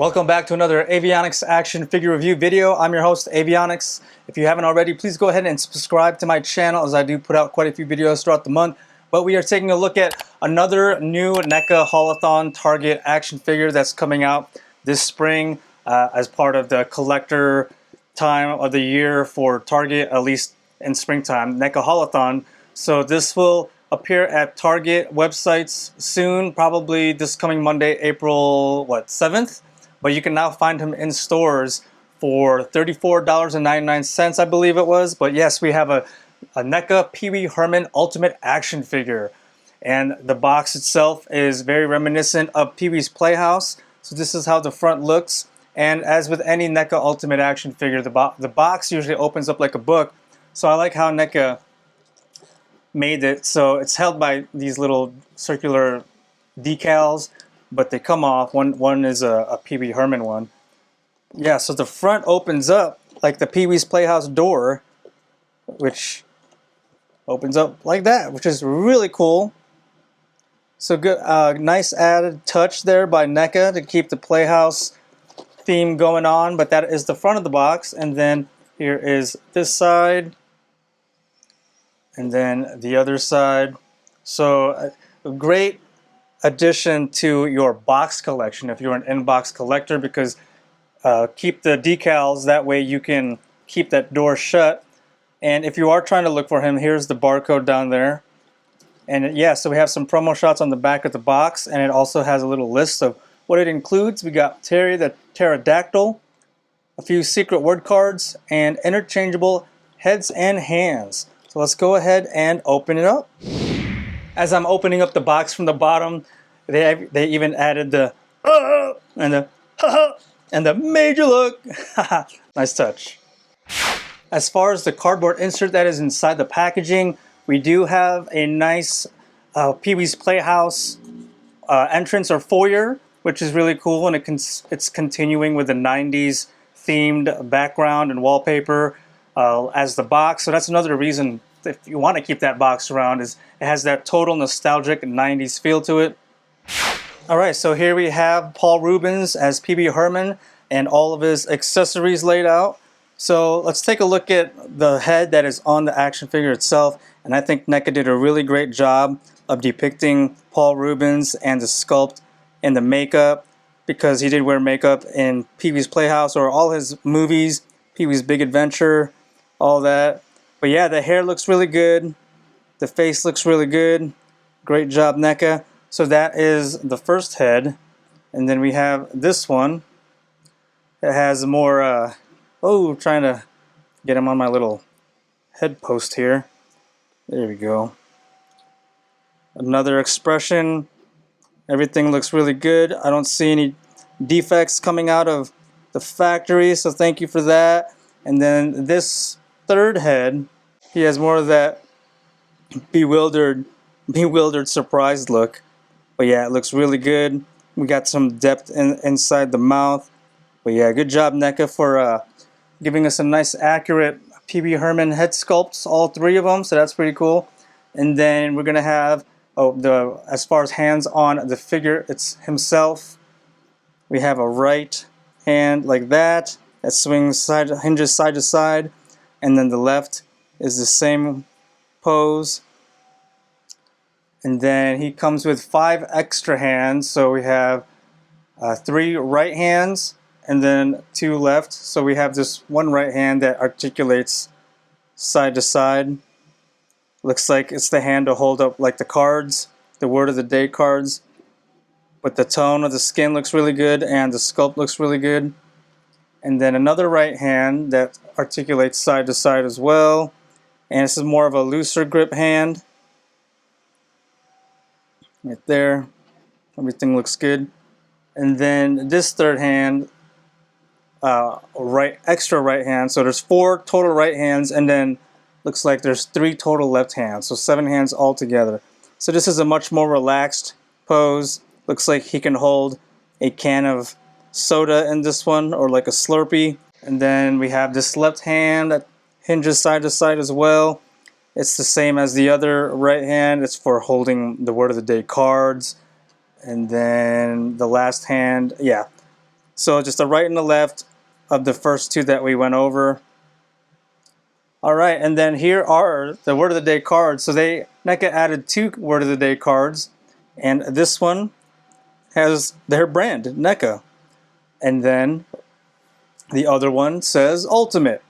Welcome back to another Avionics action figure review video. I'm your host, Avionics. If you haven't already, please go ahead and subscribe to my channel, as I do put out quite a few videos throughout the month. But we are taking a look at another new NECA Haulathon Target action figure that's coming out this spring as part of the collector time of the year for Target, at least in springtime, NECA Haulathon. So this will appear at Target websites soon, probably this coming Monday, April 7th. But you can now find him in stores for $34.99, I believe it was. But yes, we have a NECA Pee Wee Herman Ultimate Action Figure. And the box itself is very reminiscent of Pee Wee's Playhouse. So this is how the front looks. And as with any NECA Ultimate Action Figure, the box usually opens up like a book. So I like how NECA made it. So it's held by these little circular decals, but they come off. One is a Pee Wee Herman one. Yeah, so the front opens up like the Pee Wee's Playhouse door, which opens up like that, which is really cool. So good, nice added touch there by NECA to keep the Playhouse theme going on. But that is the front of the box, and then here is this side, and then the other side. So a great addition to your box collection if you're an in-box collector, because keep the decals, that way you can keep that door shut. And if you are trying to look for him, here's the barcode down there. And yeah, so we have some promo shots on the back of the box, and it also has a little list of what it includes. We got Pterri the pterodactyl, a few secret word cards, and interchangeable heads and hands. So let's go ahead and open it up. As I'm opening up the box from the bottom, they even added the and the and the major look. Nice touch. As far as the cardboard insert that is inside the packaging, we do have a nice Pee Wee's Playhouse entrance or foyer, which is really cool, and it's continuing with the 90s themed background and wallpaper as the box. So that's another reason, if you want to keep that box around, is it has that total nostalgic 90s feel to it. Alright, so here we have Paul Reubens as Pee Wee Herman and all of his accessories laid out. So let's take a look at the head that is on the action figure itself, and I think NECA did a really great job of depicting Paul Reubens and the sculpt and the makeup, because he did wear makeup in Pee Wee's Playhouse or all his movies, Pee Wee's Big Adventure, all that. But yeah, the hair looks really good. The face looks really good. Great job, NECA. So that is the first head. And then we have this one. It has more, trying to get him on my little head post here. There we go. Another expression. Everything looks really good. I don't see any defects coming out of the factory, so thank you for that. And then this third head, he has more of that bewildered, surprised look. But yeah, it looks really good. We got some depth inside the mouth. But yeah, good job, NECA, for giving us a nice, accurate Pee Wee Herman head sculpts, all three of them. So that's pretty cool. And then we're gonna have as far as hands on the figure, it's himself. We have a right hand like that swings hinges side to side, and then the left is the same pose. And then he comes with 5 extra hands, so we have 3 right hands and then 2 left. So we have this one right hand that articulates side to side. Looks like it's the hand to hold up like the cards, the word of the day cards. But the tone of the skin looks really good, and the sculpt looks really good. And then another right hand that articulates side to side as well. And this is more of a looser grip hand. Right there. Everything looks good. And then this third hand, extra right hand. So there's 4 total right hands, and then looks like there's 3 total left hands. So 7 hands altogether. So this is a much more relaxed pose. Looks like he can hold a can of soda in this one, or like a Slurpee. And then we have this left hand that hinges side to side as well. It's the same as the other right hand. It's for holding the word of the day cards. And then the last hand, yeah, So just the right and the left of the first two that we went over. All right, and then here are the word of the day cards. So NECA added 2 word of the day cards, and this one has their brand, NECA. And then the other one says Ultimate.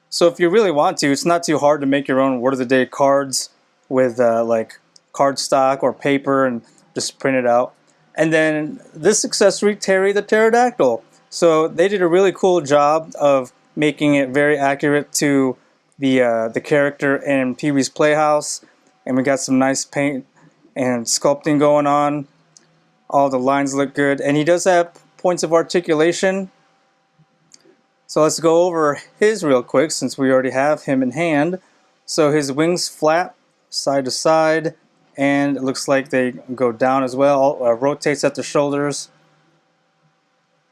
So if you really want to, it's not too hard to make your own word of the day cards with like cardstock or paper and just print it out. And then this accessory, Pterri the pterodactyl. So they did a really cool job of making it very accurate to the character in Pee-wee's Playhouse. And we got some nice paint and sculpting going on. All the lines look good. And he does have points of articulation. So let's go over his real quick since we already have him in hand. So his wings flap side to side, and it looks like they go down as well. Rotates at the shoulders.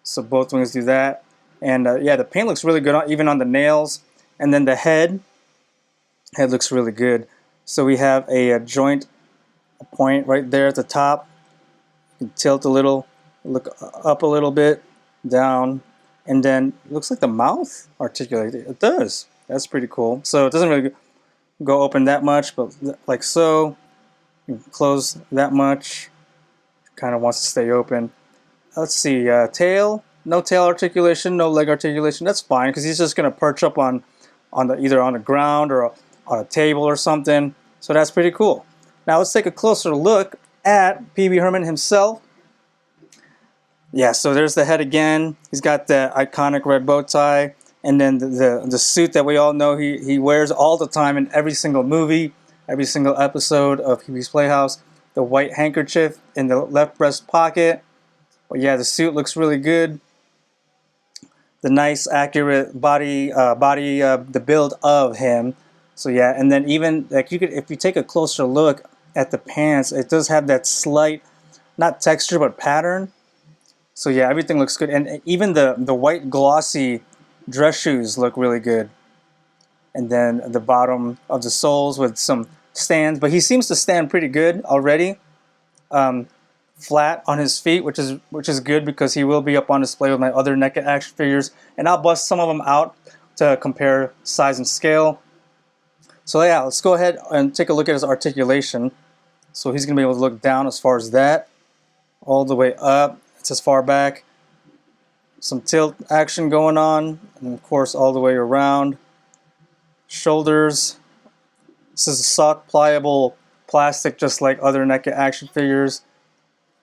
So both wings do that. And yeah, the paint looks really good, even on the nails. And then the head looks really good. So we have a joint, a point right there at the top. You can tilt a little, look up a little bit, down. And then it looks like the mouth articulated. It does. That's pretty cool. So it doesn't really go open that much, but like so. You can close that much. Kind of wants to stay open. Let's see. Tail. No tail articulation. No leg articulation. That's fine because he's just going to perch up on either on the ground or on a table or something. So that's pretty cool. Now let's take a closer look at Pee Wee Herman himself. Yeah, so there's the head again. He's got the iconic red bow tie, and then the suit that we all know he wears all the time in every single movie, every single episode of Pee-wee's Playhouse. The white handkerchief in the left breast pocket. But yeah, the suit looks really good. The nice, accurate body, the build of him. So yeah, and then even like if you take a closer look at the pants, it does have that slight, not texture but pattern. So yeah, everything looks good, and even the white glossy dress shoes look really good. And then the bottom of the soles with some stands, but he seems to stand pretty good already. Flat on his feet, which is good because he will be up on display with my other NECA action figures, and I'll bust some of them out to compare size and scale. So yeah, let's go ahead and take a look at his articulation. So he's gonna be able to look down as far as that, all the way up. It's as far back. Some tilt action going on, and of course all the way around. Shoulders. This is a soft, pliable plastic, just like other NECA action figures.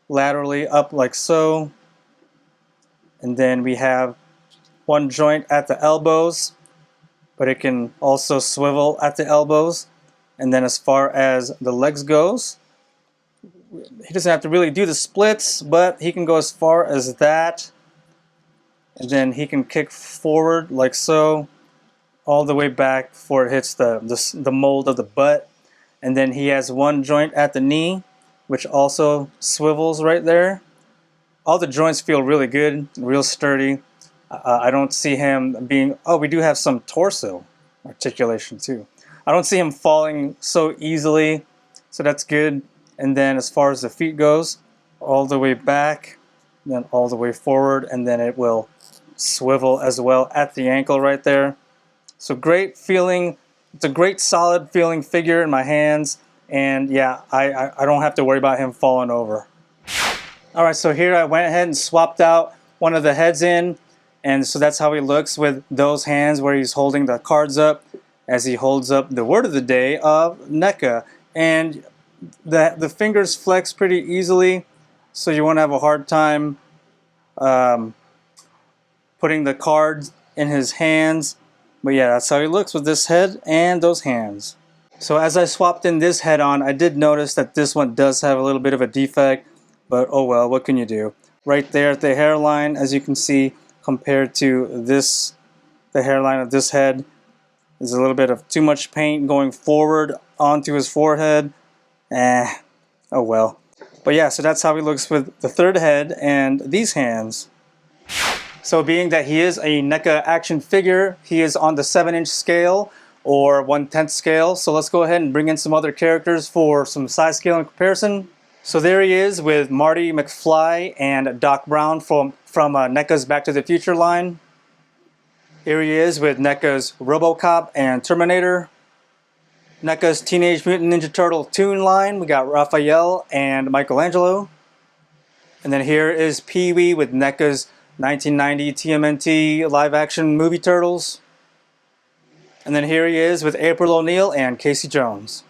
Laterally up like so. And then we have one joint at the elbows, but it can also swivel at the elbows. And then as far as the legs goes, he doesn't have to really do the splits, but he can go as far as that. And then he can kick forward like so, all the way back before it hits the mold of the butt. And then he has one joint at the knee, which also swivels right there. All the joints feel really good, real sturdy. I don't see him being, oh, we do have some torso articulation too. I don't see him falling so easily, so that's good. And then as far as the feet goes, all the way back, then all the way forward, and then it will swivel as well at the ankle right there. So great feeling. It's a great solid feeling figure in my hands, and yeah, I don't have to worry about him falling over. Alright, so here I went ahead and swapped out one of the heads in, and so that's how he looks with those hands where he's holding the cards up as he holds up the word of the day of NECA. And the fingers flex pretty easily, so you won't have a hard time putting the cards in his hands. But yeah, that's how he looks with this head and those hands. So as I swapped in this head on, I did notice that this one does have a little bit of a defect, but oh well, what can you do? Right there at the hairline, as you can see, compared to this, the hairline of this head, there's a little bit of too much paint going forward onto his forehead. Oh well. But yeah, so that's how he looks with the third head and these hands. So being that he is a NECA action figure, he is on the 7-inch scale or 1/10 scale. So let's go ahead and bring in some other characters for some size scale and comparison. So there he is with Marty McFly and Doc Brown from NECA's Back to the Future line. Here he is with NECA's RoboCop and Terminator. NECA's Teenage Mutant Ninja Turtle Toon line. We got Raphael and Michelangelo. And then here is Pee-wee with NECA's 1990 TMNT live-action movie Turtles. And then here he is with April O'Neil and Casey Jones.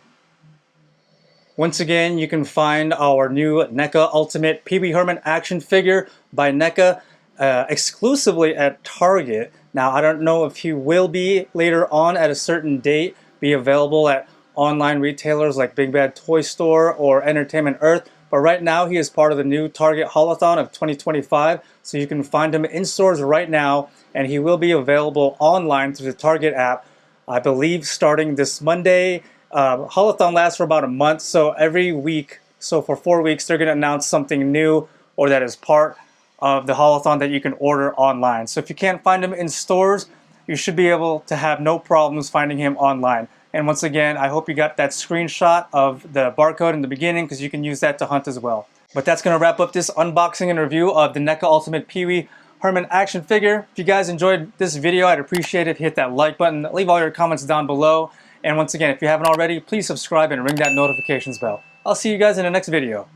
Once again, you can find our new NECA Ultimate Pee-wee Herman action figure by NECA exclusively at Target. Now, I don't know if he will be later on at a certain date be available at online retailers like Big Bad Toy Store or Entertainment Earth, but right now he is part of the new Target Haulathon of 2025, so you can find him in stores right now, and he will be available online through the Target app, I believe starting this Monday. Haulathon lasts for about a month, so every week, so for 4 weeks, they're going to announce something new or that is part of the Haulathon that you can order online. So if you can't find him in stores, you should be able to have no problems finding him online. And once again, I hope you got that screenshot of the barcode in the beginning because you can use that to hunt as well. But that's going to wrap up this unboxing and review of the NECA Ultimate Pee-wee Herman action figure. If you guys enjoyed this video, I'd appreciate it if you hit that like button, leave all your comments down below. And once again, if you haven't already, please subscribe and ring that notifications bell. I'll see you guys in the next video.